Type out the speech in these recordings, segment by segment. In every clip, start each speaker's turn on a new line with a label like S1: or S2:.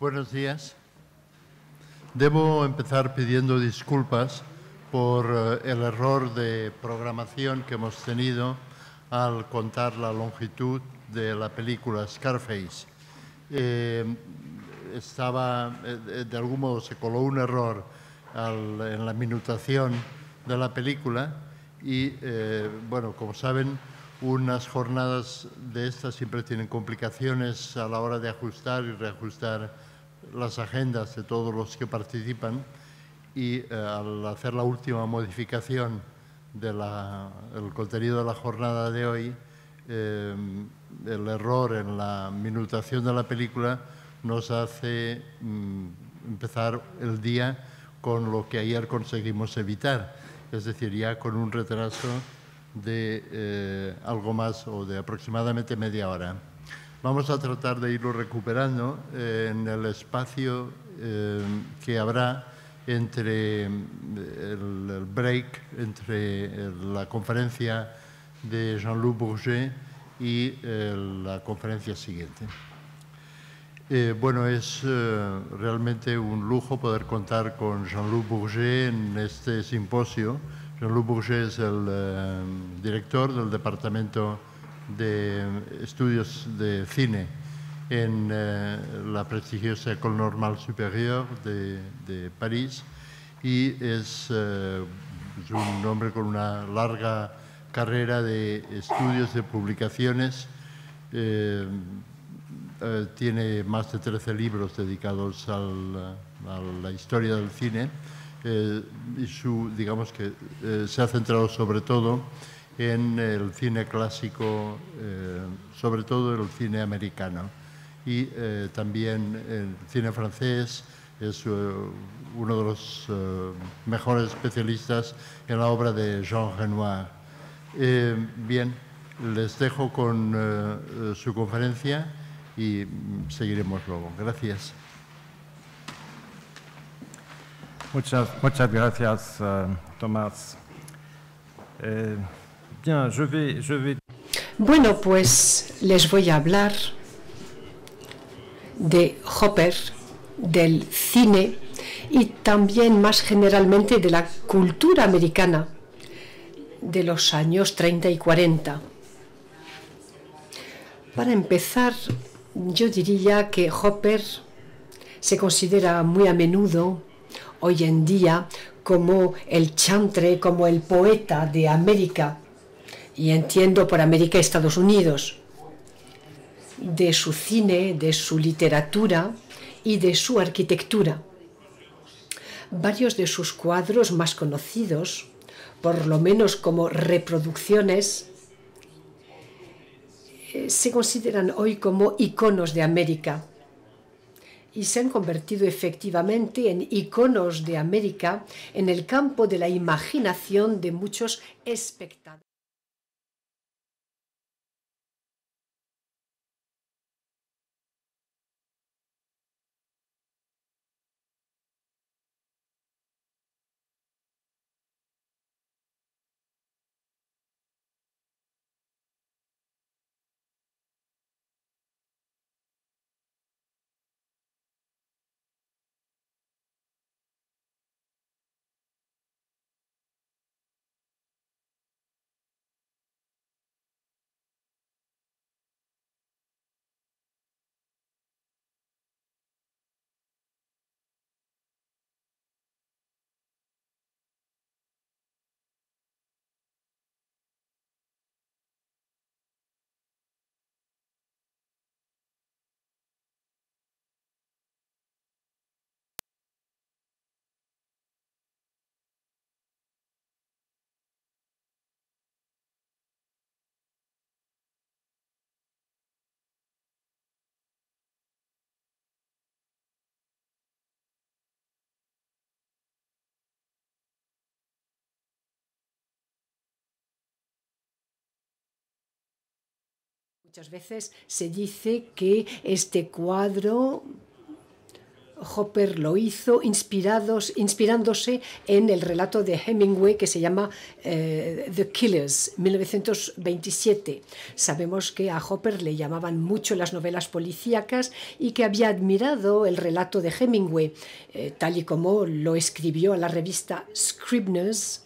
S1: Buenos días. Debo empezar pidiendo disculpas por el error de programación que hemos tenido al contar la longitud de la película Scarface. De algún modo se coló un error en la minutación de la película y, bueno, como saben, unas jornadas de estas siempre tienen complicaciones a la hora de ajustar y reajustar las agendas de todos los que participan y al hacer la última modificación del contenido de la jornada de hoy, el error en la minutación de la película nos hace empezar el día con lo que ayer conseguimos evitar, es decir, ya con un retraso de algo más o de aproximadamente media hora. Vamos a tratar de irlo recuperando en el espacio que habrá entre el break, entre la conferencia de Jean-Luc Bourget y la conferencia siguiente. Bueno, es realmente un lujo poder contar con Jean-Luc Bourget en este simposio. Jean-Luc Bourget es el director del Departamento de Estudios de Cine en la prestigiosa École Normale Supérieure de París y es un hombre con una larga carrera de estudios, de publicaciones. Tiene más de 13 libros dedicados a la historia del cine y digamos que se ha centrado sobre todo en el cine clásico, sobre todo el cine americano y también el cine francés. Es uno de los mejores especialistas en la obra de Jean Renoir. Bien, les dejo con su conferencia y seguiremos luego. Gracias.
S2: Muchas gracias, Tomás. Bien, je vais...
S3: Bueno, pues les voy a hablar de Hopper, del cine y también más generalmente de la cultura americana de los años 30 y 40. Para empezar, yo diría que Hopper se considera muy a menudo hoy en día como el chantre, como el poeta de América, y entiendo por América Estados Unidos, de su cine, de su literatura y de su arquitectura. Varios de sus cuadros más conocidos, por lo menos como reproducciones, se consideran hoy como iconos de América y se han convertido efectivamente en iconos de América en el campo de la imaginación de muchos espectadores. Muchas veces se dice que este cuadro Hopper lo hizo inspirándose en el relato de Hemingway que se llama The Killers, 1927. Sabemos que a Hopper le llamaban mucho las novelas policíacas y que había admirado el relato de Hemingway, tal y como lo escribió a la revista Scribner's,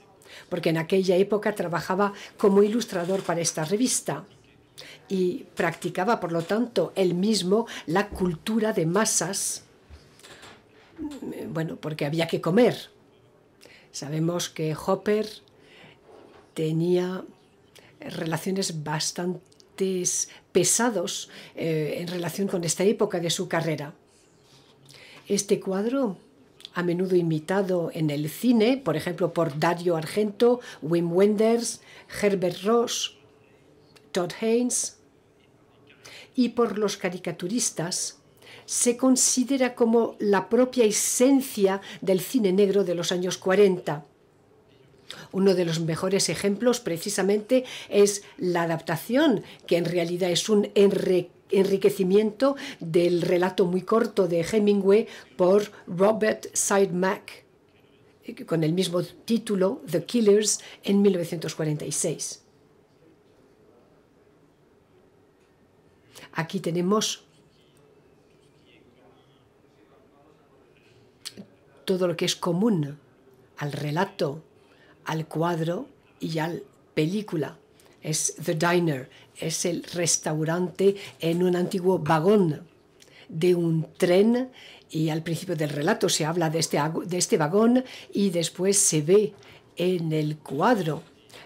S3: porque en aquella época trabajaba como ilustrador para esta revista y practicaba, por lo tanto, él mismo la cultura de masas. Bueno, porque había que comer. Sabemos que Hopper tenía relaciones bastante pesados en relación con esta época de su carrera. Este cuadro, a menudo imitado en el cine, por ejemplo, por Dario Argento, Wim Wenders, Herbert Ross, Todd Haynes, y por los caricaturistas, se considera como la propia esencia del cine negro de los años 40. Uno de los mejores ejemplos, precisamente, es la adaptación, que en realidad es un enriquecimiento del relato muy corto de Hemingway por Robert Siodmak, con el mismo título, The Killers, en 1946. Aquí tenemos todo lo que es común al relato, al cuadro y a la película. Es The Diner, es el restaurante en un antiguo vagón de un tren, y al principio del relato se habla de este vagón y después se ve en el cuadro.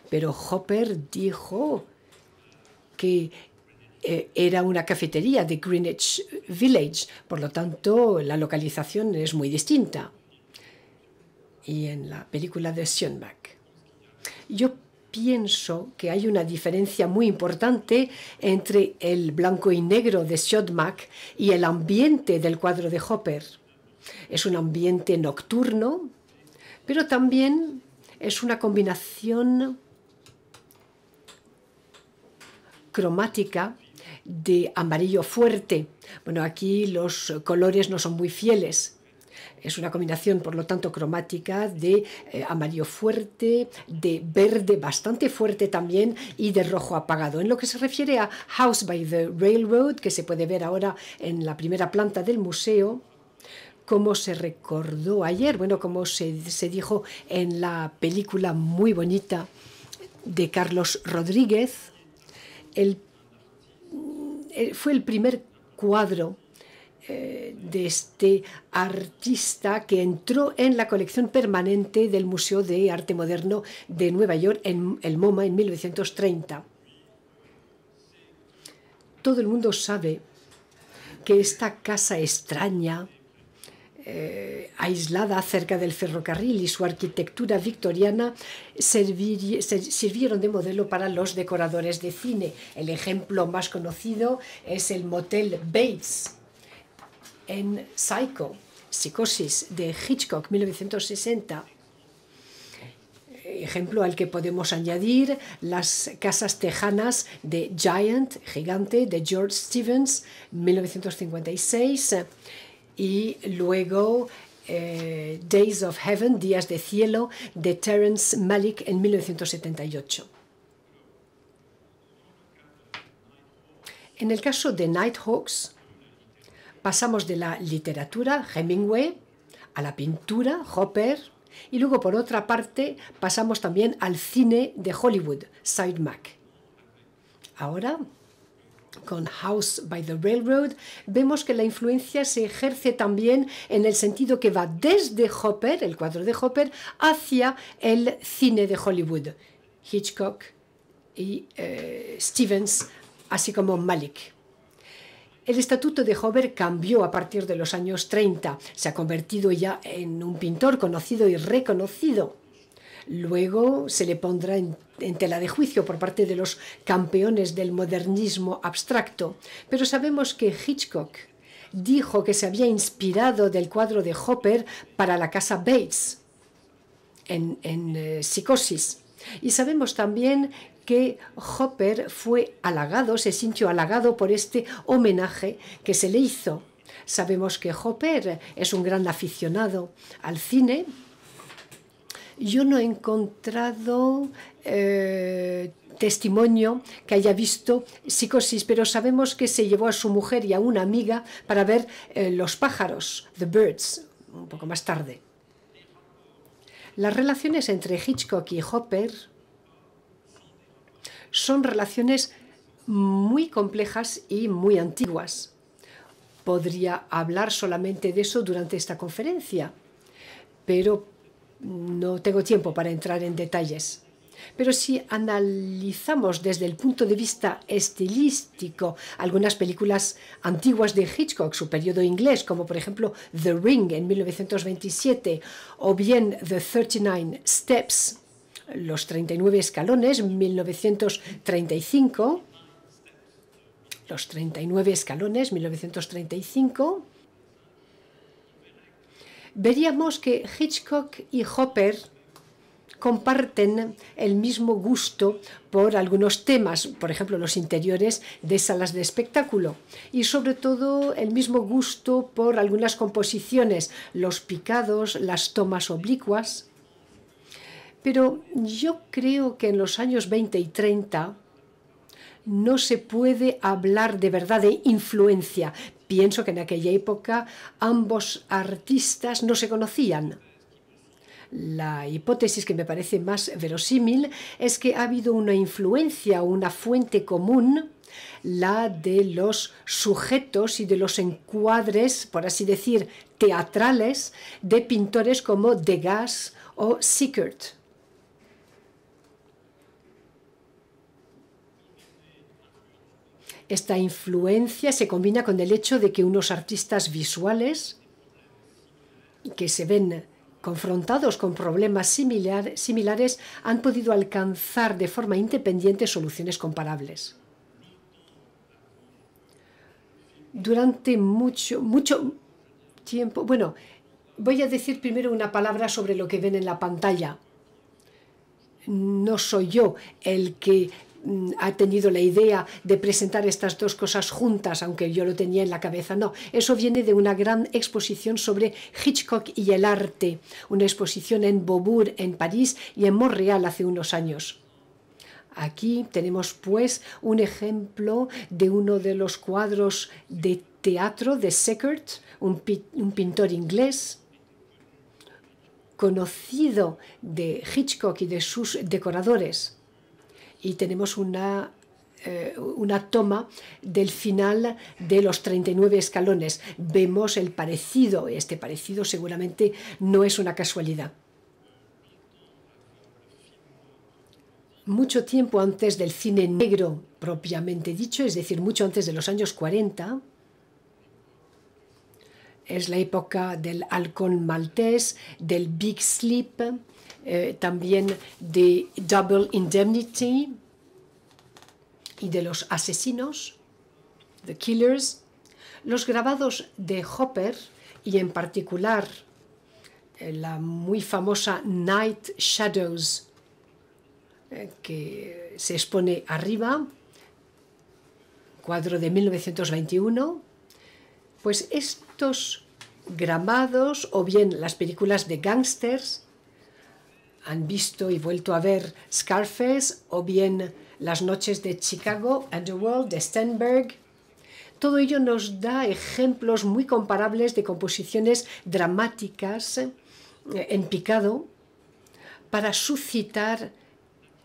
S3: Pero Hopper dijo que era una cafetería de Greenwich Village, por lo tanto la localización es muy distinta. Y en la película de Siodmak, yo pienso que hay una diferencia muy importante entre el blanco y negro de Siodmak y el ambiente del cuadro de Hopper. Es un ambiente nocturno, pero también es una combinación cromática de amarillo fuerte. Bueno, aquí los colores no son muy fieles. Es una combinación, por lo tanto, cromática de amarillo fuerte, de verde bastante fuerte también y de rojo apagado. En lo que se refiere a House by the Railroad, que se puede ver ahora en la primera planta del museo, como se recordó ayer, bueno, como se dijo en la película muy bonita de Carlos Rodríguez, fue el primer cuadro de este artista que entró en la colección permanente del Museo de Arte Moderno de Nueva York, en el MoMA, en 1930. Todo el mundo sabe que esta casa extraña, aislada cerca del ferrocarril, y su arquitectura victoriana sirvieron de modelo para los decoradores de cine. El ejemplo más conocido es el Motel Bates en Psycho, Psicosis, de Hitchcock, 1960. Ejemplo al que podemos añadir las casas tejanas de Giant, Gigante, de George Stevens, 1956, y luego Days of Heaven, Días de Cielo, de Terrence Malick, en 1978. En el caso de Nighthawks, pasamos de la literatura, Hemingway, a la pintura, Hopper, y luego, por otra parte, pasamos también al cine de Hollywood, Siodmak. Ahora, con House by the Railroad, vemos que la influencia se ejerce también en el sentido que va desde Hopper, el cuadro de Hopper, hacia el cine de Hollywood, Hitchcock y Stevens, así como Malick. El estatuto de Hopper cambió a partir de los años 30. Se ha convertido ya en un pintor conocido y reconocido. Luego se le pondrá en tela de juicio por parte de los campeones del modernismo abstracto. Pero sabemos que Hitchcock dijo que se había inspirado del cuadro de Hopper para la casa Bates en Psicosis. Y sabemos también que Hopper fue halagado, se sintió halagado por este homenaje que se le hizo. Sabemos que Hopper es un gran aficionado al cine. Yo no he encontrado testimonio que haya visto Psicosis, pero sabemos que se llevó a su mujer y a una amiga para ver Los pájaros, The Birds, un poco más tarde. Las relaciones entre Hitchcock y Hopper son relaciones muy complejas y muy antiguas. Podría hablar solamente de eso durante esta conferencia, pero no tengo tiempo para entrar en detalles. Pero si analizamos desde el punto de vista estilístico algunas películas antiguas de Hitchcock, su periodo inglés, como por ejemplo The Ring en 1927, o bien The 39 Steps, Los 39 escalones, 1935, Los 39 escalones, 1935, veríamos que Hitchcock y Hopper comparten el mismo gusto por algunos temas, por ejemplo, los interiores de salas de espectáculo, y sobre todo el mismo gusto por algunas composiciones, los picados, las tomas oblicuas. Pero yo creo que en los años 20 y 30 no se puede hablar de verdad de influencia. Pienso que en aquella época ambos artistas no se conocían. La hipótesis que me parece más verosímil es que ha habido una influencia, una fuente común, la de los sujetos y de los encuadres, por así decir, teatrales, de pintores como Degas o Sickert. Esta influencia se combina con el hecho de que unos artistas visuales que se ven confrontados con problemas similares han podido alcanzar de forma independiente soluciones comparables. Durante mucho tiempo, bueno, voy a decir primero una palabra sobre lo que ven en la pantalla. No soy yo el que ha tenido la idea de presentar estas dos cosas juntas, aunque yo lo tenía en la cabeza. No, eso viene de una gran exposición sobre Hitchcock y el arte, una exposición en Beaubourg, en París, y en Montreal hace unos años. Aquí tenemos pues un ejemplo de uno de los cuadros de teatro de Sickert, un pintor inglés conocido de Hitchcock y de sus decoradores. Y tenemos una toma del final de Los 39 escalones. Vemos el parecido. Este parecido seguramente no es una casualidad. Mucho tiempo antes del cine negro propiamente dicho, es decir, mucho antes de los años 40, es la época del halcón maltés, del Big Sleep, también de Double Indemnity y de los asesinos, The Killers. Los grabados de Hopper y en particular la muy famosa Night Shadows que se expone arriba, cuadro de 1921, pues estos grabados o bien las películas de gángsters han visto y vuelto a ver Scarface o bien Las noches de Chicago, Underworld, de Sternberg. Todo ello nos da ejemplos muy comparables de composiciones dramáticas en picado para suscitar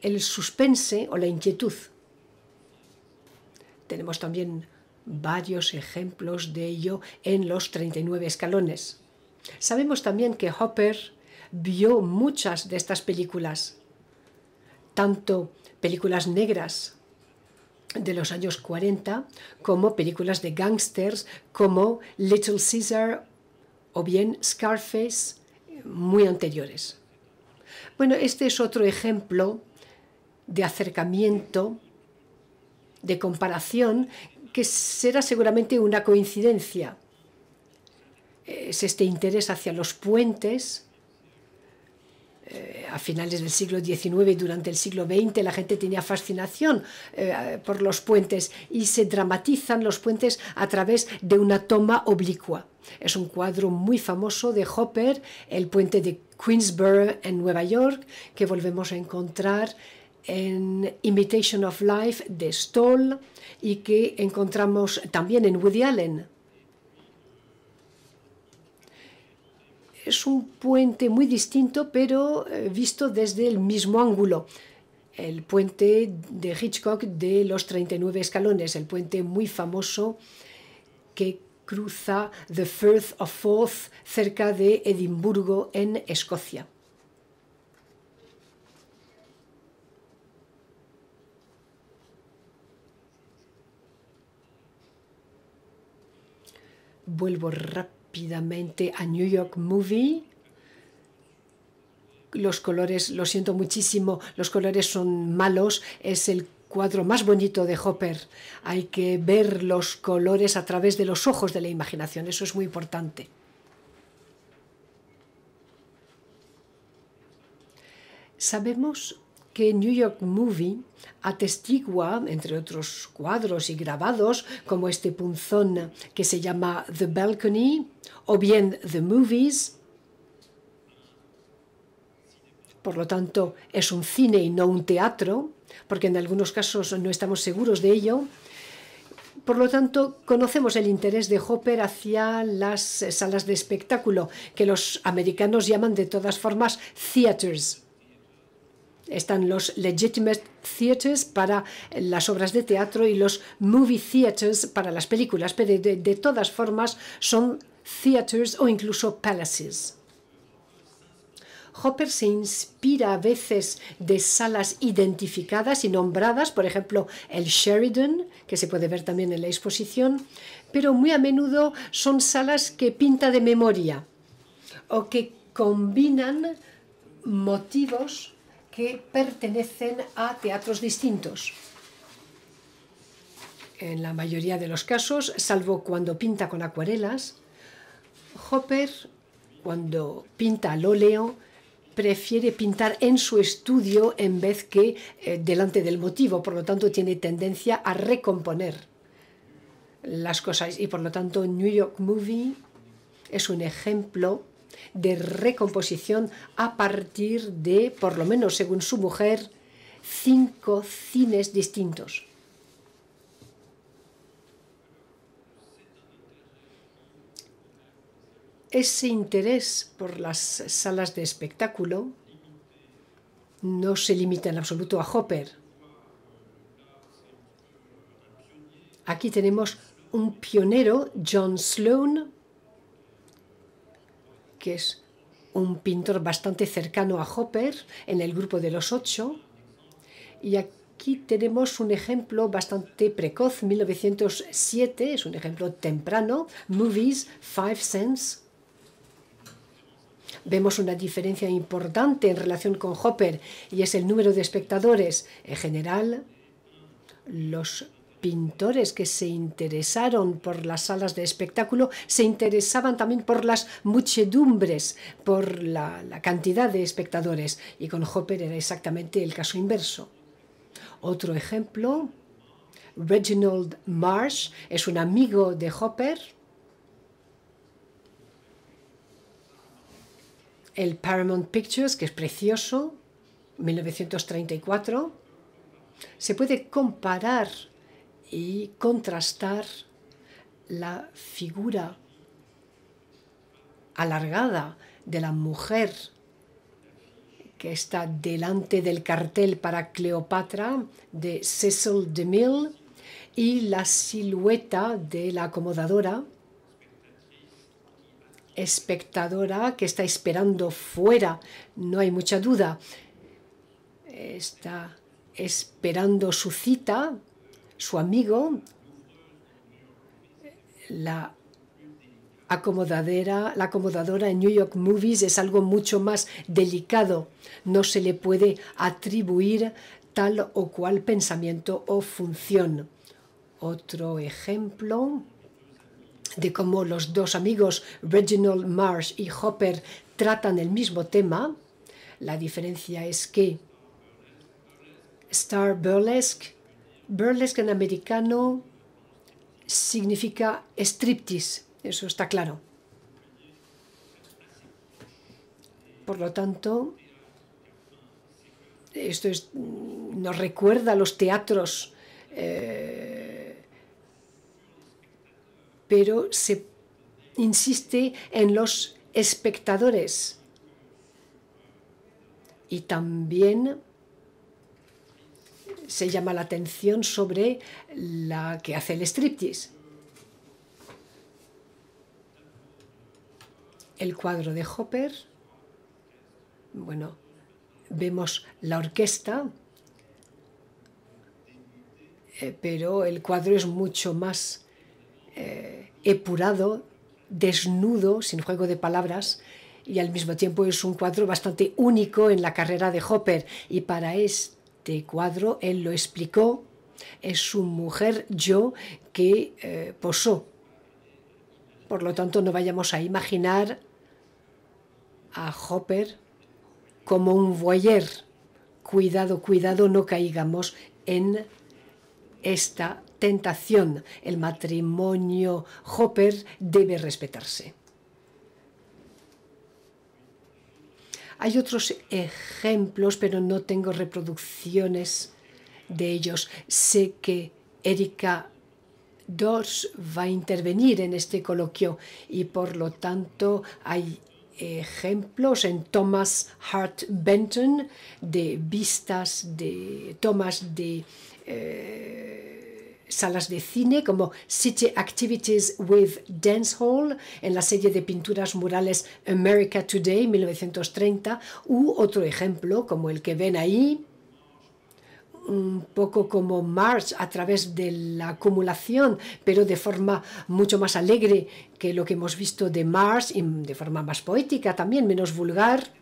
S3: el suspense o la inquietud. Tenemos también varios ejemplos de ello en Los 39 escalones. Sabemos también que Hopper vio muchas de estas películas, tanto películas negras de los años 40 como películas de gángsters como Little Caesar o bien Scarface, muy anteriores. Bueno, este es otro ejemplo de acercamiento, de comparación, que será seguramente una coincidencia. Es este interés hacia los puentes A finales del siglo XIX y durante el siglo XX la gente tenía fascinación por los puentes y se dramatizan los puentes a través de una toma oblicua. Es un cuadro muy famoso de Hopper, el puente de Queensboro en Nueva York, que volvemos a encontrar en Imitation of Life de Stoll y que encontramos también en Woody Allen. Es un puente muy distinto, pero visto desde el mismo ángulo. El puente de Hitchcock de los 39 escalones, el puente muy famoso que cruza the Firth of Forth cerca de Edimburgo, en Escocia. Vuelvo rápidamente a New York Movie. Los colores, lo siento muchísimo, los colores son malos. Es el cuadro más bonito de Hopper. Hay que ver los colores a través de los ojos de la imaginación. Eso es muy importante. Sabemos que New York Movie atestigua, entre otros cuadros y grabados, como este punzón que se llama The Balcony o bien The Movies. Por lo tanto, es un cine y no un teatro, porque en algunos casos no estamos seguros de ello. Por lo tanto, conocemos el interés de Hopper hacia las salas de espectáculo, que los americanos llaman de todas formas theaters. Están los legitimate theaters para las obras de teatro y los movie theaters para las películas, pero de todas formas son theaters o incluso palaces. Hopper se inspira a veces de salas identificadas y nombradas, por ejemplo, el Sheridan, que se puede ver también en la exposición, pero muy a menudo son salas que pinta de memoria o que combinan motivos que pertenecen a teatros distintos. En la mayoría de los casos, salvo cuando pinta con acuarelas, Hopper, cuando pinta al óleo, prefiere pintar en su estudio en vez que delante del motivo. Por lo tanto, tiene tendencia a recomponer las cosas. Y por lo tanto, New York Movie es un ejemplo de recomposición a partir de, por lo menos según su mujer, 5 cines distintos. Ese interés por las salas de espectáculo no se limita en absoluto a Hopper. Aquí tenemos un pionero, John Sloan, que es un pintor bastante cercano a Hopper en el grupo de los 8. Y aquí tenemos un ejemplo bastante precoz, 1907, es un ejemplo temprano, Movies, 5 cents. Vemos una diferencia importante en relación con Hopper y es el número de espectadores. En general, los pintores que se interesaron por las salas de espectáculo se interesaban también por las muchedumbres, por la cantidad de espectadores. Y con Hopper era exactamente el caso inverso. Otro ejemplo, Reginald Marsh, es un amigo de Hopper. El Paramount Pictures, que es precioso, 1934. Se puede comparar y contrastar la figura alargada de la mujer que está delante del cartel para Cleopatra de Cecil DeMille y la silueta de la acomodadora, espectadora que está esperando fuera, no hay mucha duda, está esperando su cita, su amigo. La acomodadora en New York Movies es algo mucho más delicado, no se le puede atribuir tal o cual pensamiento o función. Otro ejemplo de cómo los dos amigos, Reginald Marsh y Hopper, tratan el mismo tema, La diferencia es que Star Burlesque, burlesque en americano significa striptease, eso está claro. Por lo tanto, esto nos recuerda a los teatros, pero se insiste en los espectadores y también se llama la atención sobre la que hace el striptease. El cuadro de Hopper, bueno, vemos la orquesta, pero el cuadro es mucho más epurado, desnudo, sin juego de palabras, y al mismo tiempo es un cuadro bastante único en la carrera de Hopper. Y para este cuadro, él lo explicó, es su mujer yo que posó. Por lo tanto, no vayamos a imaginar a Hopper como un voyeur. Cuidado, cuidado, no caigamos en esta tentación. El matrimonio Hopper debe respetarse. Hay otros ejemplos, pero no tengo reproducciones de ellos. Sé que Erika Dors va a intervenir en este coloquio y por lo tanto hay ejemplos en Thomas Hart Benton de vistas de tomas de salas de cine como City Activities with Dance Hall en la serie de pinturas murales America Today 1930 u otro ejemplo como el que ven ahí, un poco como March a través de la acumulación, pero de forma mucho más alegre que lo que hemos visto de March y de forma más poética también, menos vulgar,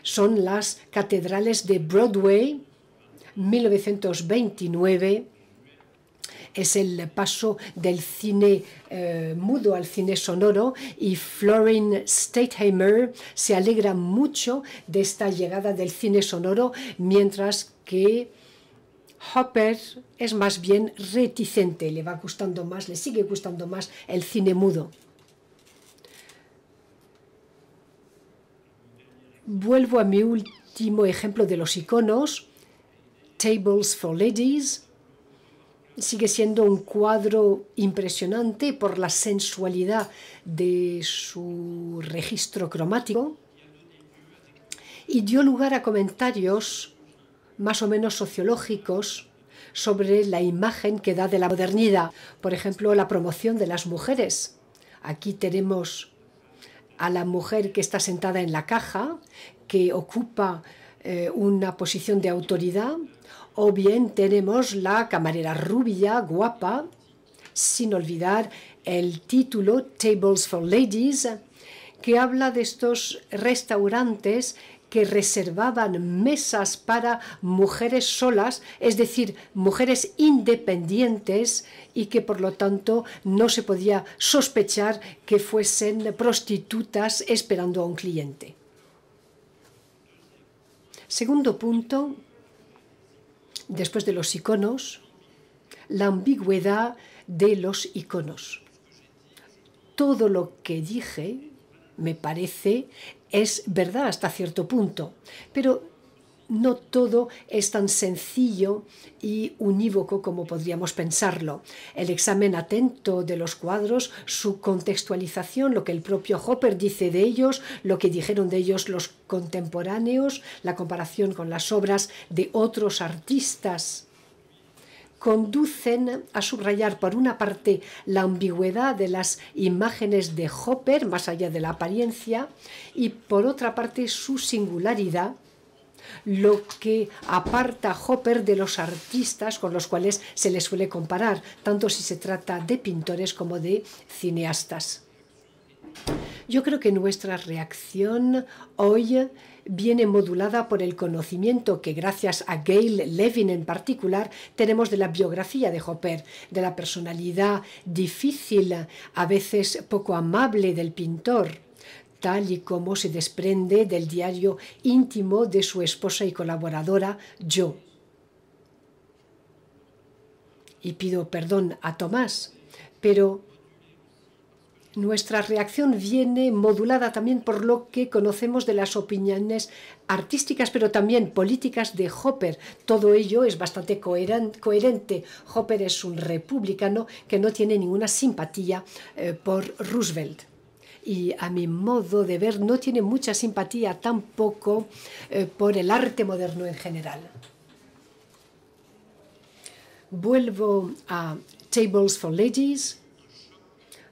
S3: son las catedrales de Broadway 1929. Es el paso del cine mudo al cine sonoro y Florin Statheimer se alegra mucho de esta llegada del cine sonoro, mientras que Hopper es más bien reticente, le va gustando más, le sigue gustando más el cine mudo. Vuelvo a mi último ejemplo de los iconos, Tables for Ladies. Sigue siendo un cuadro impresionante por la sensualidad de su registro cromático y dio lugar a comentarios más o menos sociológicos sobre la imagen que da de la modernidad. Por ejemplo, la promoción de las mujeres. Aquí tenemos a la mujer que está sentada en la caja, que ocupa una posición de autoridad, o bien tenemos la camarera rubia, guapa, sin olvidar el título Tables for Ladies, que habla de estos restaurantes que reservaban mesas para mujeres solas, es decir, mujeres independientes y que por lo tanto no se podía sospechar que fuesen prostitutas esperando a un cliente. Segundo punto, después de los iconos, la ambigüedad de los iconos. Todo lo que dije, me parece, es verdad hasta cierto punto, pero no todo es tan sencillo y unívoco como podríamos pensarlo. El examen atento de los cuadros, su contextualización, lo que el propio Hopper dice de ellos, lo que dijeron de ellos los contemporáneos, la comparación con las obras de otros artistas, conducen a subrayar por una parte la ambigüedad de las imágenes de Hopper, más allá de la apariencia, y por otra parte su singularidad, lo que aparta a Hopper de los artistas con los cuales se le suele comparar, tanto si se trata de pintores como de cineastas. Yo creo que nuestra reacción hoy viene modulada por el conocimiento que, gracias a Gail Levin en particular, tenemos de la biografía de Hopper, de la personalidad difícil, a veces poco amable del pintor. tal y como se desprende del diario íntimo de su esposa y colaboradora Jo. Y pido perdón a Tomás, pero nuestra reacción viene modulada también por lo que conocemos de las opiniones artísticas, pero también políticas de Hopper. Todo ello es bastante coherente. Hopper es un republicano que no tiene ninguna simpatía por Roosevelt. Y a mi modo de ver no tiene mucha simpatía tampoco por el arte moderno en general. Vuelvo a Tables for Ladies.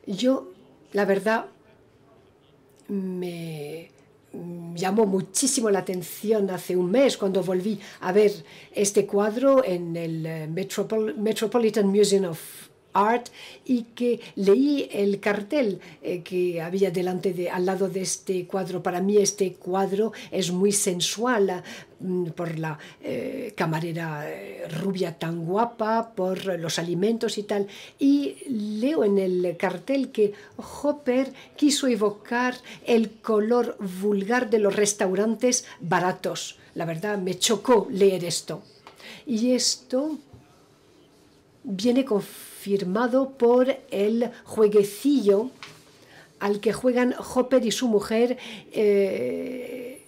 S3: Yo, la verdad, me llamó muchísimo la atención hace un mes cuando volví a ver este cuadro en el Metropolitan Museum of Art y que leí el cartel que había al lado de este cuadro. Para mí este cuadro es muy sensual por la camarera rubia tan guapa, por los alimentos y tal. Y leo en el cartel que Hopper quiso evocar el color vulgar de los restaurantes baratos. La verdad me chocó leer esto. Y esto viene confirmado por el jueguecillo al que juegan Hopper y su mujer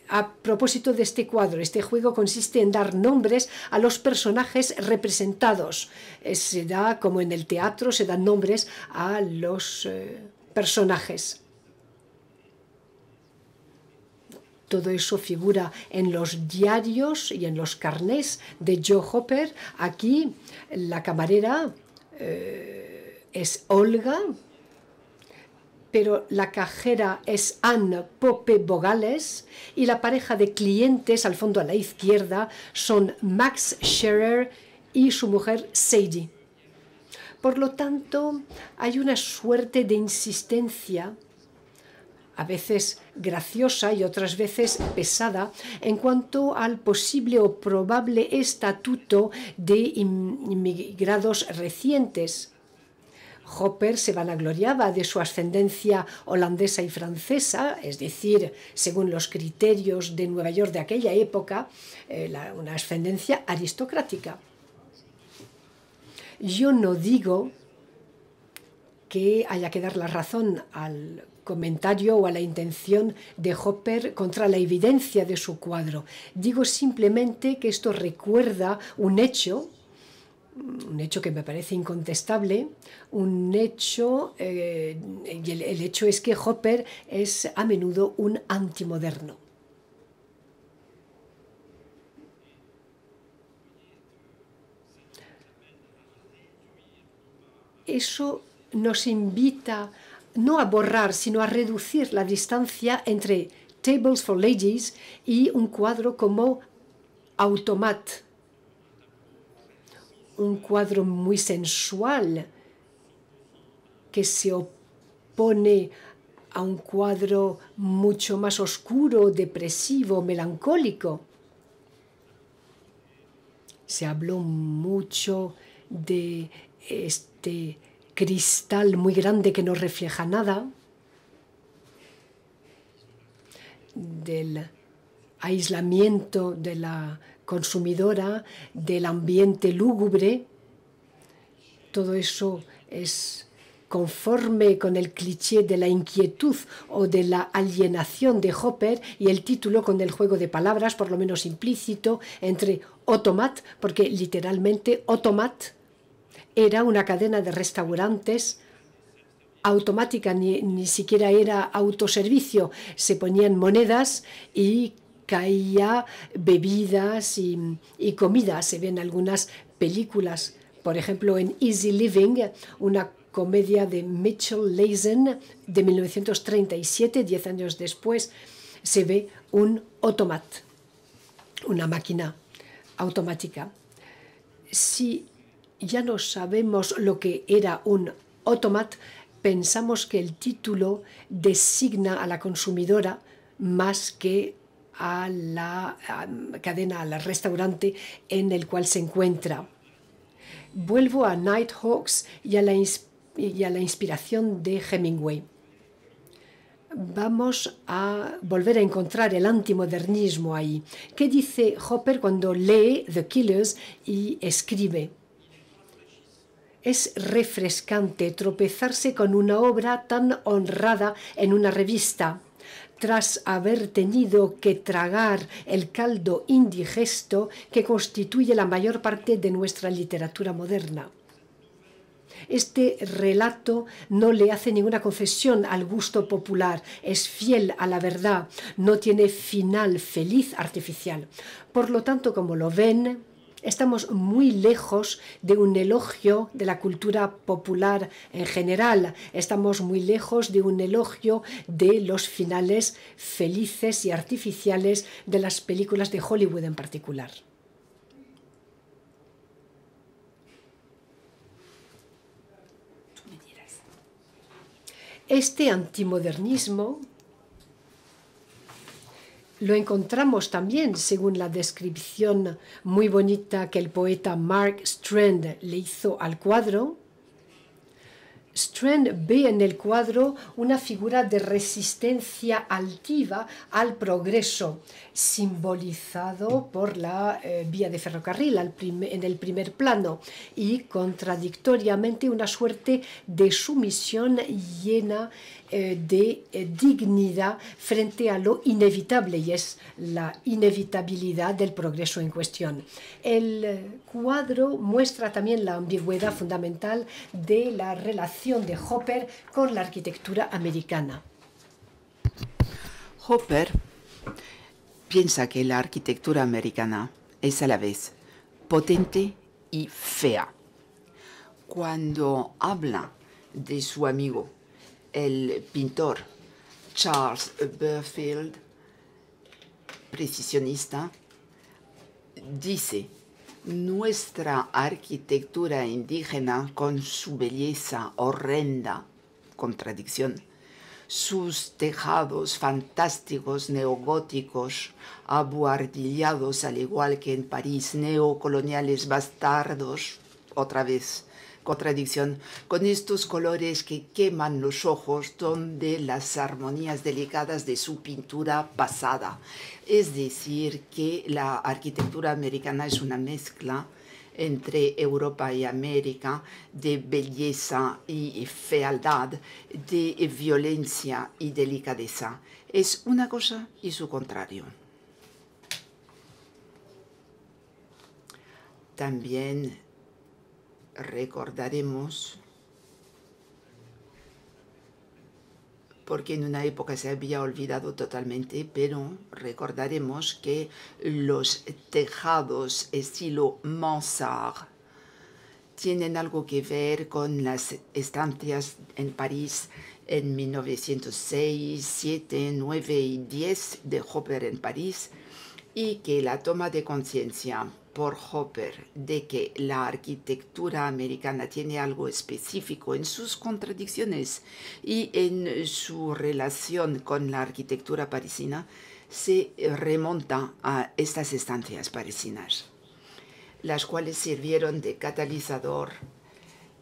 S3: a propósito de este cuadro. Este juego consiste en dar nombres a los personajes representados. Se da, como en el teatro, se dan nombres a los personajes. Todo eso figura en los diarios y en los carnés de Joe Hopper. Aquí la camarera es Olga, pero la cajera es Anne Pope Bogales y la pareja de clientes al fondo a la izquierda son Max Scherer y su mujer Sadie. Por lo tanto, hay una suerte de insistencia, a veces graciosa y otras veces pesada, en cuanto al posible o probable estatuto de inmigrados recientes. Hopper se vanagloriaba de su ascendencia holandesa y francesa, es decir, según los criterios de Nueva York de aquella época, una ascendencia aristocrática. Yo no digo que haya que dar la razón al comentario o a la intención de Hopper contra la evidencia de su cuadro. Digo simplemente que esto recuerda un hecho que me parece incontestable, un hecho, y el hecho es que Hopper es a menudo un antimoderno. Eso nos invita no a borrar, sino a reducir la distancia entre Tables for Ladies y un cuadro como Automat, un cuadro muy sensual que se opone a un cuadro mucho más oscuro, depresivo, melancólico. Se habló mucho de este cristal muy grande que no refleja nada, del aislamiento de la consumidora, del ambiente lúgubre. Todo eso es conforme con el cliché de la inquietud o de la alienación de Hopper y el título con el juego de palabras, por lo menos implícito, entre Automat, porque literalmente Automat era una cadena de restaurantes automática, ni siquiera era autoservicio. Se ponían monedas y caía bebidas y comida. Se ven algunas películas, por ejemplo en Easy Living, una comedia de Mitchell Leisen de 1937, 10 años después, se ve un automat, una máquina automática. Si ya no sabemos lo que era un automat, pensamos que el título designa a la consumidora más que a la cadena, al restaurante en el cual se encuentra. Vuelvo a Nighthawks y a la inspiración de Hemingway. vamos a volver a encontrar el antimodernismo ahí. ¿Qué dice Hopper cuando lee The Killers y escribe? Es refrescante tropezarse con una obra tan honrada en una revista, tras haber tenido que tragar el caldo indigesto que constituye la mayor parte de nuestra literatura moderna. Este relato no le hace ninguna concesión al gusto popular, es fiel a la verdad, no tiene final feliz artificial. Por lo tanto, como lo ven, estamos muy lejos de un elogio de la cultura popular en general. Estamos muy lejos de un elogio de los finales felices y artificiales de las películas de Hollywood en particular. Este antimodernismo lo encontramos también, según la descripción muy bonita que el poeta Mark Strand le hizo al cuadro. Strand ve en el cuadro una figura de resistencia altiva al progreso, simbolizado por la vía de ferrocarril en el primer plano, y contradictoriamente una suerte de sumisión llena de dignidad frente a lo inevitable, y es la inevitabilidad del progreso en cuestión. El cuadro muestra también la ambigüedad fundamental de la relación de Hopper con la arquitectura americana.
S4: Hopper piensa que la arquitectura americana es a la vez potente y fea. Cuando habla de su amigo, el pintor Charles Burfield, precisionista, dice: nuestra arquitectura indígena, con su belleza horrenda, contradicción, sus tejados fantásticos neogóticos, abuhardillados al igual que en París, neocoloniales bastardos, otra vez contradicción, con estos colores que queman los ojos, donde las armonías delicadas de su pintura pasada. Es decir, que la arquitectura americana es una mezcla entre Europa y América, de belleza y fealdad, de violencia y delicadeza. Es una cosa y su contrario. También recordaremos, porque en una época se había olvidado totalmente, pero recordaremos que los tejados estilo mansard tienen algo que ver con las estancias en París en 1906, 7, 9 y 10 de Hopper en París, y que la toma de conciencia por Hopper de que la arquitectura americana tiene algo específico en sus contradicciones y en su relación con la arquitectura parisina se remonta a estas estancias parisinas, las cuales sirvieron de catalizador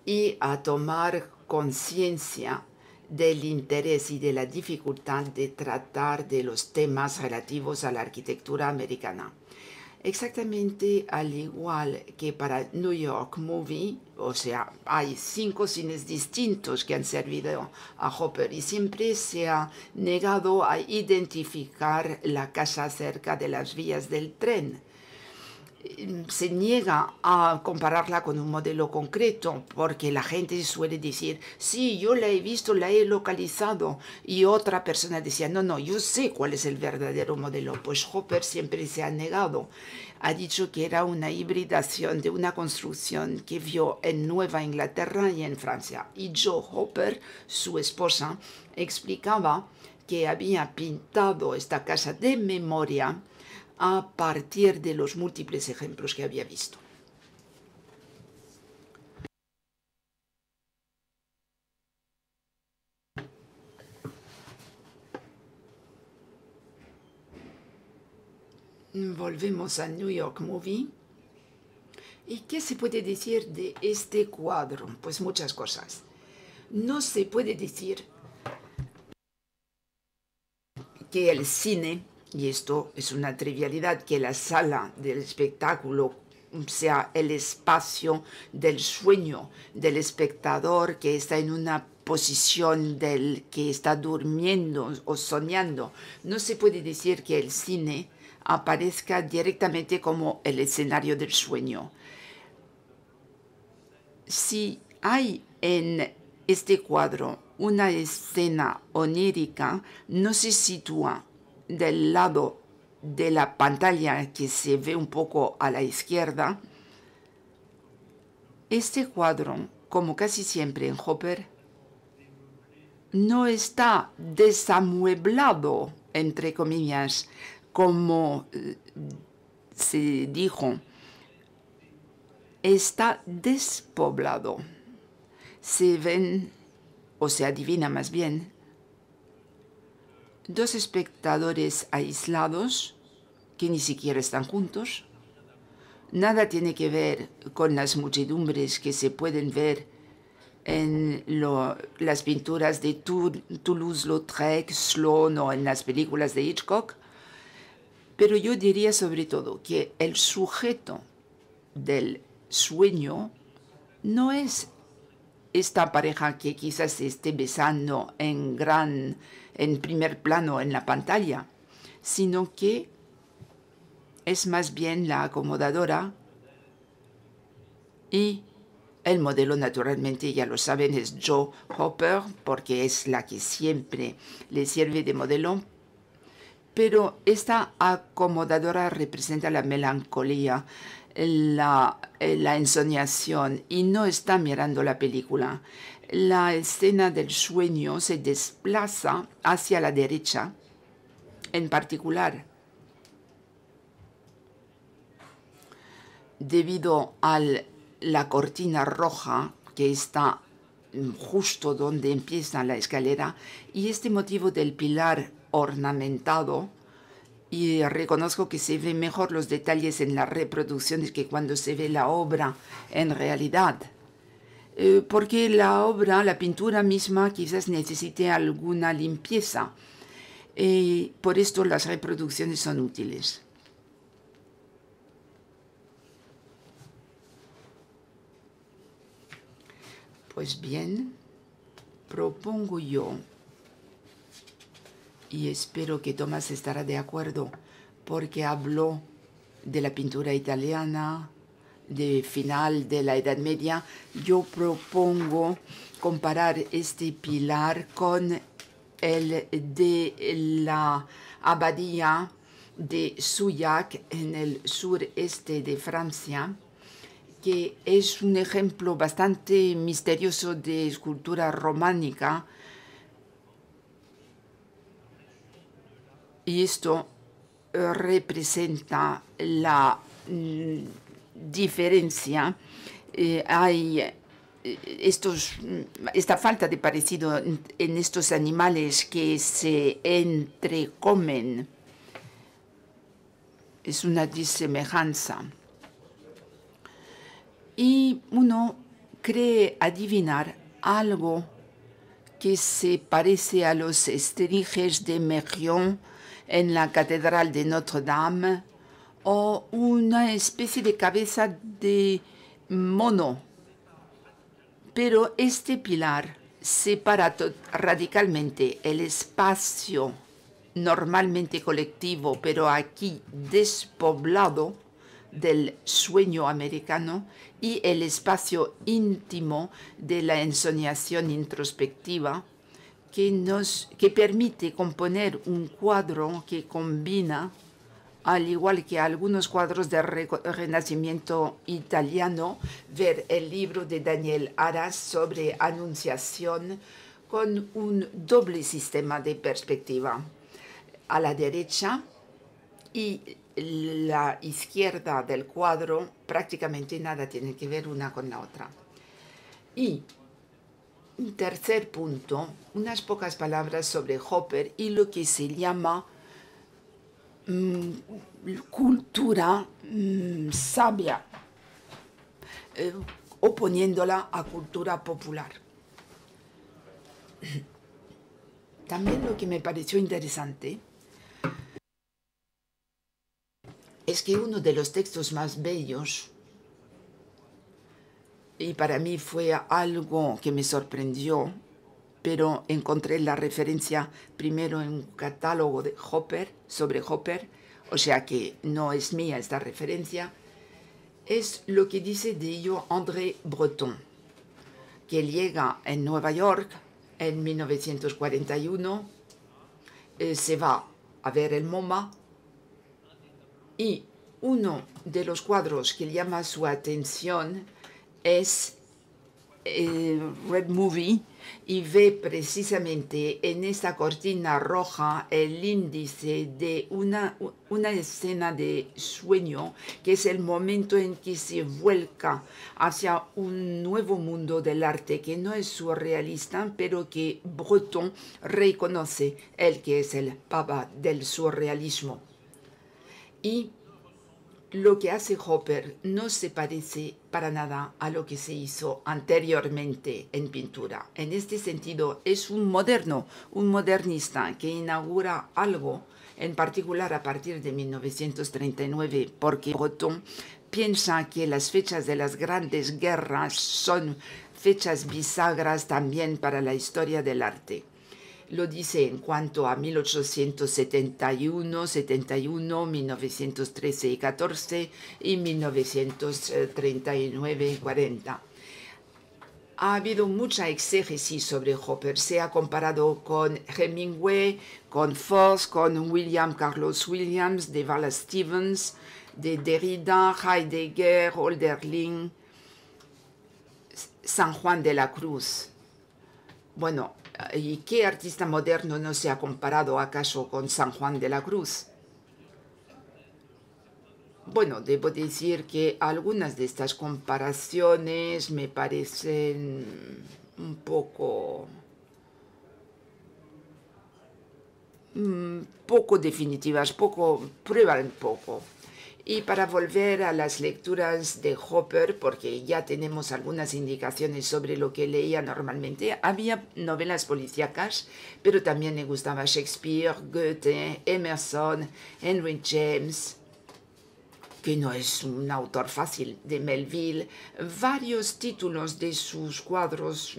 S4: y a tomar conciencia del interés y de la dificultad de tratar de los temas relativos a la arquitectura americana. Exactamente al igual que para New York Movie, o sea, hay 5 cines distintos que han servido a Hopper y siempre se ha negado a identificar la casa cerca de las vías del tren. Se niega a compararla con un modelo concreto porque la gente suele decir: sí, yo la he visto, la he localizado, y otra persona decía: no, no, yo sé cuál es el verdadero modelo. Pues Hopper siempre se ha negado. Ha dicho que era una hibridación de una construcción que vio en Nueva Inglaterra y en Francia. Y Jo Hopper, su esposa, explicaba que había pintado esta casa de memoria a partir de los múltiples ejemplos que había visto. Volvemos a New York Movie. ¿Y qué se puede decir de este cuadro? Pues muchas cosas. No se puede decir que el cine, y esto es una trivialidad, que la sala del espectáculo sea el espacio del sueño del espectador que está en una posición del que está durmiendo o soñando. No se puede decir que el cine aparezca directamente como el escenario del sueño. Si hay en este cuadro una escena onírica, no se sitúa del lado de la pantalla que se ve un poco a la izquierda. Este cuadro, como casi siempre en Hopper, no está desamueblado, entre comillas, como se dijo. Está despoblado. Se ven, o se adivina más bien, dos espectadores aislados que ni siquiera están juntos. Nada tiene que ver con las muchedumbres que se pueden ver en las pinturas de Toulouse-Lautrec, Sloan o en las películas de Hitchcock. Pero yo diría sobre todo que el sujeto del sueño no es esta pareja que quizás se esté besando en primer plano en la pantalla, sino que es más bien la acomodadora y el modelo, naturalmente, ya lo saben, es Jo Hopper, porque es la que siempre le sirve de modelo. Pero esta acomodadora representa la melancolía, la ensoñación, y no está mirando la película. La escena del sueño se desplaza hacia la derecha, en particular debido a la cortina roja que está justo donde empieza la escalera, y este motivo del pilar ornamentado, y reconozco que se ven mejor los detalles en las reproducciones que cuando se ve la obra en realidad, porque la pintura misma quizás necesite alguna limpieza, por esto las reproducciones son útiles. Pues bien, propongo yo, y espero que Tomás estará de acuerdo, porque habló de la pintura italiana, de final de la Edad Media. Yo propongo comparar este pilar con el de la abadía de Souillac en el sureste de Francia, que es un ejemplo bastante misterioso de escultura románica. Y esto representa la diferencia. Hay esta falta de parecido en estos animales que se entrecomen. Es una disemejanza. Y uno cree adivinar algo que se parece a los estriges de Mérion en la Catedral de Notre-Dame, o una especie de cabeza de mono. Pero este pilar separa radicalmente el espacio normalmente colectivo, pero aquí despoblado, del sueño americano, y el espacio íntimo de la ensoñación introspectiva, que permite componer un cuadro que combina, al igual que algunos cuadros del Renacimiento italiano, ver el libro de Daniel Arras sobre Anunciación, con un doble sistema de perspectiva. A la derecha y la izquierda del cuadro prácticamente nada tiene que ver una con la otra. Y un tercer punto, unas pocas palabras sobre Hopper y lo que se llama cultura sabia, oponiéndola a cultura popular. También lo que me pareció interesante es que uno de los textos más bellos, y para mí fue algo que me sorprendió, pero encontré la referencia primero en un catálogo de Hopper, sobre Hopper, o sea que no es mía esta referencia, es lo que dice de ello André Breton, que llega en Nueva York en 1941, se va a ver el MoMA y uno de los cuadros que llama su atención es Red Movie y ve precisamente en esta cortina roja el índice de una escena de sueño, que es el momento en que se vuelca hacia un nuevo mundo del arte que no es surrealista, pero que Breton reconoce él que es el papa del surrealismo. Y lo que hace Hopper no se parece para nada a lo que se hizo anteriormente en pintura. En este sentido, es un moderno, un modernista que inaugura algo, en particular a partir de 1939, porque Breton piensa que las fechas de las grandes guerras son fechas bisagras también para la historia del arte. Lo dice en cuanto a 1871, 1913 y 14 y 1939 y 40. Ha habido mucha exégesis sobre Hopper. Se ha comparado con Hemingway, con Faust, con William Carlos Williams, de Wallace Stevens, de Derrida, Heidegger, Hölderlin, San Juan de la Cruz. Bueno, ¿y qué artista moderno no se ha comparado acaso con San Juan de la Cruz? Bueno, debo decir que algunas de estas comparaciones me parecen un poco definitivas, prueban poco. Y para volver a las lecturas de Hopper, porque ya tenemos algunas indicaciones sobre lo que leía normalmente, había novelas policíacas, pero también le gustaba Shakespeare, Goethe, Emerson, Henry James, que no es un autor fácil, de Melville. Varios títulos de sus cuadros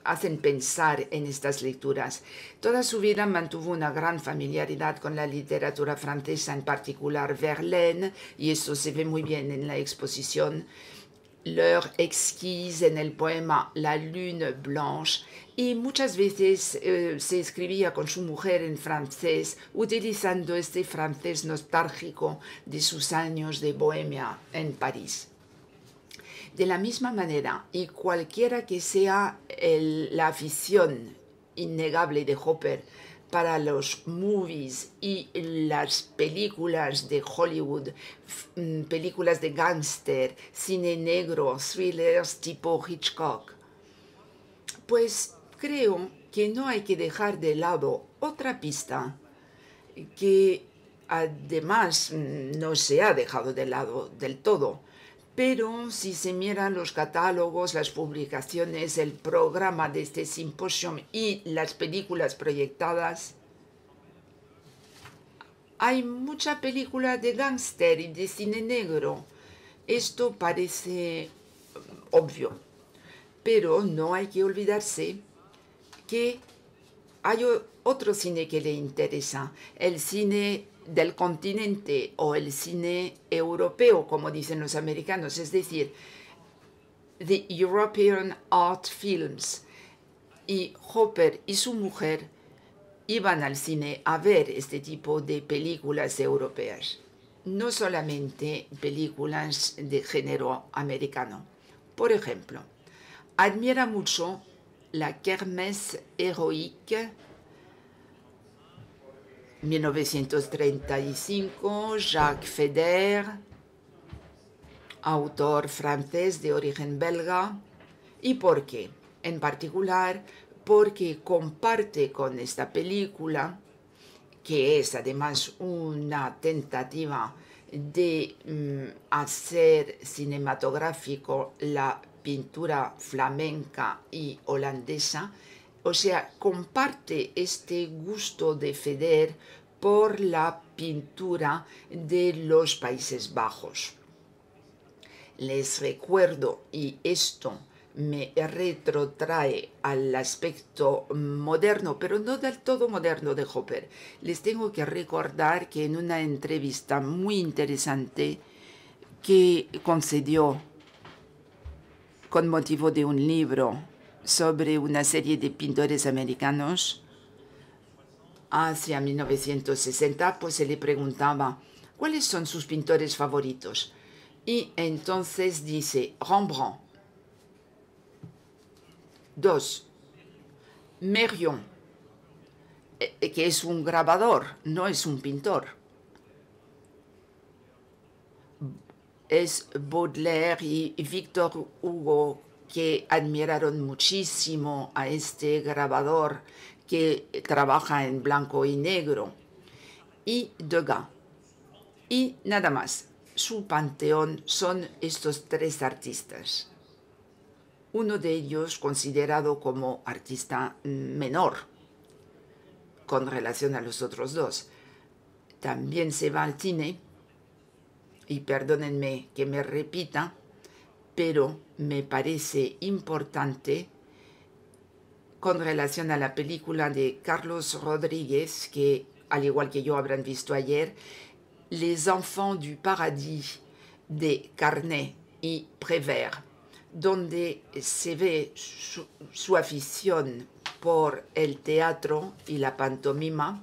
S4: hacen pensar en estas lecturas. Toda su vida mantuvo una gran familiaridad con la literatura francesa, en particular Verlaine, y eso se ve muy bien en la exposición. L'heure exquise en el poema La lune blanche, y muchas veces se escribía con su mujer en francés, utilizando este francés nostálgico de sus años de bohemia en París. De la misma manera, y cualquiera que sea la afición innegable de Hopper para los movies y las películas de Hollywood, películas de gángster, cine negro, thrillers tipo Hitchcock, pues creo que no hay que dejar de lado otra pista que además no se ha dejado de lado del todo. Pero si se miran los catálogos, las publicaciones, el programa de este simposio y las películas proyectadas, hay mucha película de gángster y de cine negro. Esto parece obvio, pero no hay que olvidarse que hay otro cine que le interesa, el cine del continente o el cine europeo, como dicen los americanos, es decir, the European Art Films. Y Hopper y su mujer iban al cine a ver este tipo de películas europeas, no solamente películas de género americano. Por ejemplo, admira mucho la Kermesse héroïque, 1935, Jacques Feder, autor francés de origen belga. ¿Y por qué? En particular, porque comparte con esta película, que es además una tentativa de hacer cinematográfico la pintura flamenca y holandesa. O sea, comparte este gusto de Feder por la pintura de los Países Bajos. Les recuerdo, y esto me retrotrae al aspecto moderno, pero no del todo moderno de Hopper. Les tengo que recordar que en una entrevista muy interesante que concedió con motivo de un libro sobre una serie de pintores americanos hacia 1960, pues se le preguntaba cuáles son sus pintores favoritos. Y entonces dice Rembrandt. 2. Mérion, que es un grabador, no es un pintor. Es Baudelaire y Victor Hugo, que admiraron muchísimo a este grabador que trabaja en blanco y negro. Y Degas. Y nada más. Su panteón son estos 3 artistas. Uno de ellos considerado como artista menor con relación a los otros 2. También se va al cine, y perdónenme que me repita, pero me parece importante con relación a la película de Carlos Rodríguez, que al igual que yo habrán visto ayer, Les Enfants du Paradis de Carnet y Prévert, donde se ve su afición por el teatro y la pantomima.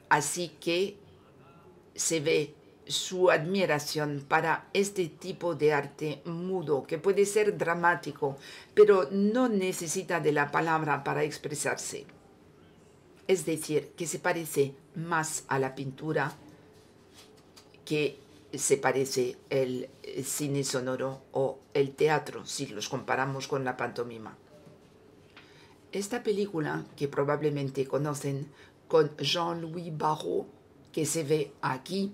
S4: Así que se ve su admiración para este tipo de arte mudo, que puede ser dramático, pero no necesita de la palabra para expresarse. Es decir, que se parece más a la pintura que se parece el cine sonoro o el teatro, si los comparamos con la pantomima. Esta película, que probablemente conocen, con Jean-Louis Barrault, que se ve aquí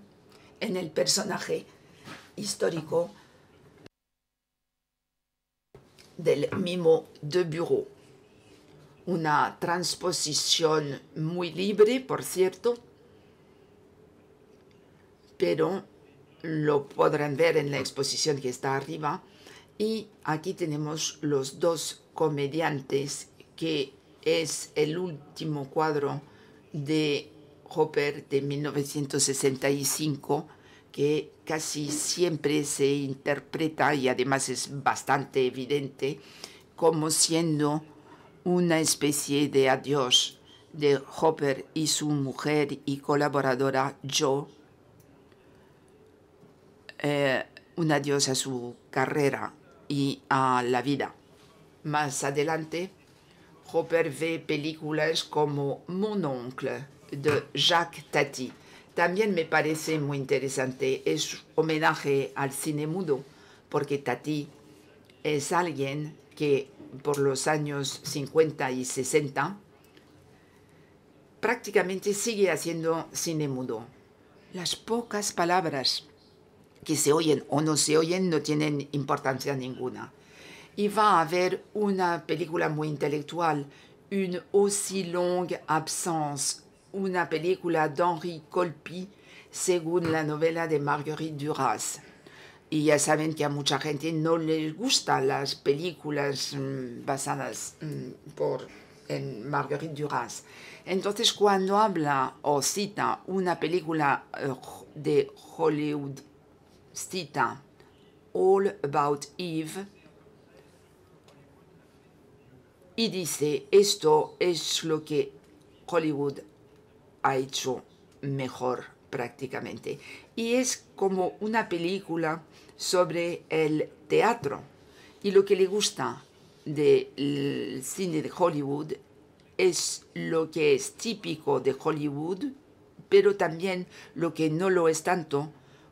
S4: en el personaje histórico del mimo de bureau. Una transposición muy libre, por cierto, pero lo podrán ver en la exposición que está arriba. Y aquí tenemos los 2 comediantes, que es el último cuadro de Hopper de 1965, que casi siempre se interpreta, y además es bastante evidente, como siendo una especie de adiós de Hopper y su mujer y colaboradora Jo, un adiós a su carrera y a la vida. Más adelante, Hopper ve películas como Mon oncle, de Jacques Tati. También me parece muy interesante. Es homenaje al cine mudo, porque Tati es alguien que por los años 50 y 60 prácticamente sigue haciendo cine mudo. Las pocas palabras que se oyen o no se oyen no tienen importancia ninguna. Y va a haber una película muy intelectual, Une aussi longue absence, una película d'Henri Colpi, según la novela de Marguerite Duras. Y ya saben que a mucha gente no les gustan las películas basadas en Marguerite Duras. Entonces, cuando habla o cita una película de Hollywood, cita All About Eve, y dice, esto es lo que Hollywood ha hecho mejor prácticamente. Y es como una película sobre el teatro. Y lo que le gusta del cine de Hollywood es lo que es típico de Hollywood, pero también lo que no lo es tanto,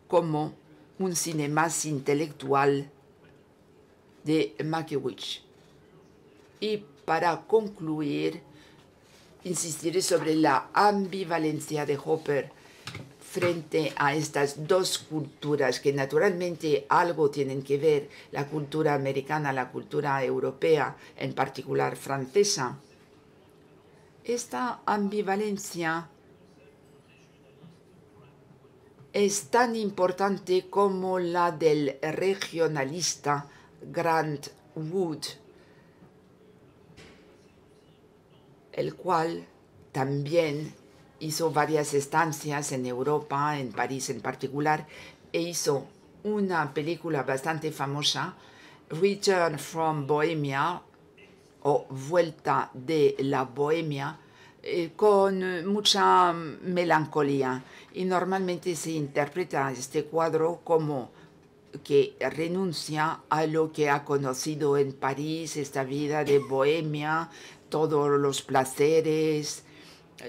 S4: como un cine más intelectual de Mankiewicz. Y para concluir, insistiré sobre la ambivalencia de Hopper frente a estas 2 culturas que naturalmente algo tienen que ver, la cultura americana, la cultura europea, en particular francesa. Esta ambivalencia es tan importante como la del regionalista Grant Wood, el cual también hizo varias estancias en Europa, en París en particular, e hizo una película bastante famosa, Return from Bohemia, o Vuelta de la Bohemia, con mucha melancolía. Y normalmente se interpreta este cuadro como que renuncia a lo que ha conocido en París, esta vida de bohemia, todos los placeres,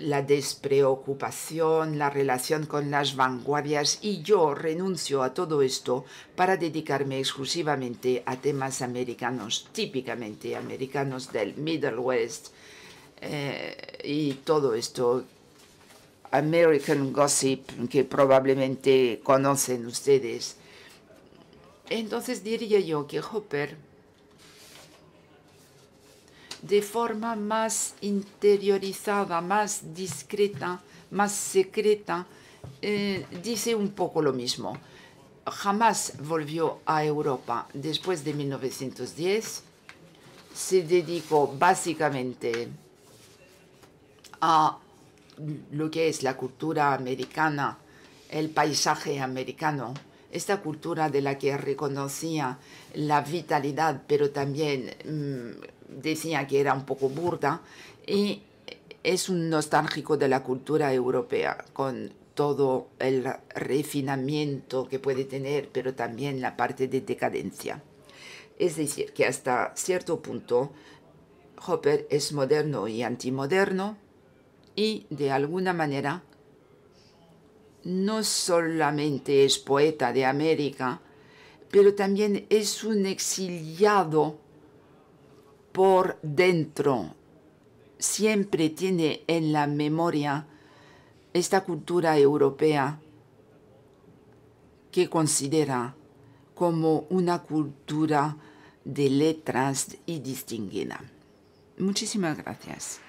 S4: la despreocupación, la relación con las vanguardias, y yo renuncio a todo esto para dedicarme exclusivamente a temas americanos, típicamente americanos del Middle West, y todo esto, American Gossip, que probablemente conocen ustedes. Entonces diría yo que Hopper, de forma más interiorizada, más discreta, más secreta, dice un poco lo mismo. Jamás volvió a Europa después de 1910. Se dedicó básicamente a lo que es la cultura americana, el paisaje americano, esta cultura de la que reconocía la vitalidad, pero también decía que era un poco burda, y es un nostálgico de la cultura europea, con todo el refinamiento que puede tener, pero también la parte de decadencia. Es decir, que hasta cierto punto Hopper es moderno y antimoderno, y de alguna manera no solamente es poeta de América, pero también es un exiliado por dentro. Siempre tiene en la memoria esta cultura europea que considera como una cultura de letras y distinguida. Muchísimas gracias.